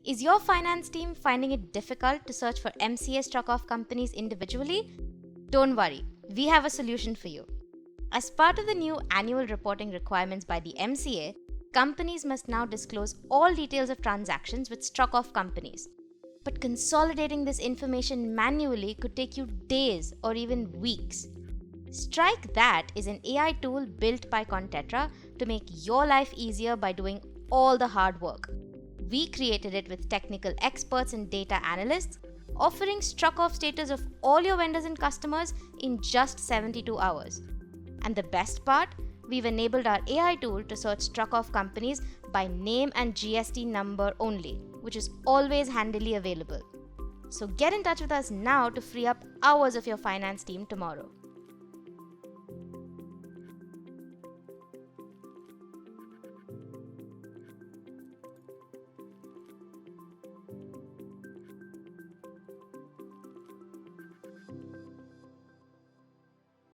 Is your finance team finding it difficult to search for MCA struck-off companies individually? Don't worry, we have a solution for you. As part of the new annual reporting requirements by the MCA, companies must now disclose all details of transactions with struck-off companies. But consolidating this information manually could take you days or even weeks. Strike That is an AI tool built by Contetra to make your life easier by doing all the hard work. We created it with technical experts and data analysts, offering struck-off status of all your vendors and customers in just 72 hours. And the best part? We've enabled our AI tool to search struck-off companies by name and GST number only, which is always handily available. So get in touch with us now to free up hours of your finance team tomorrow.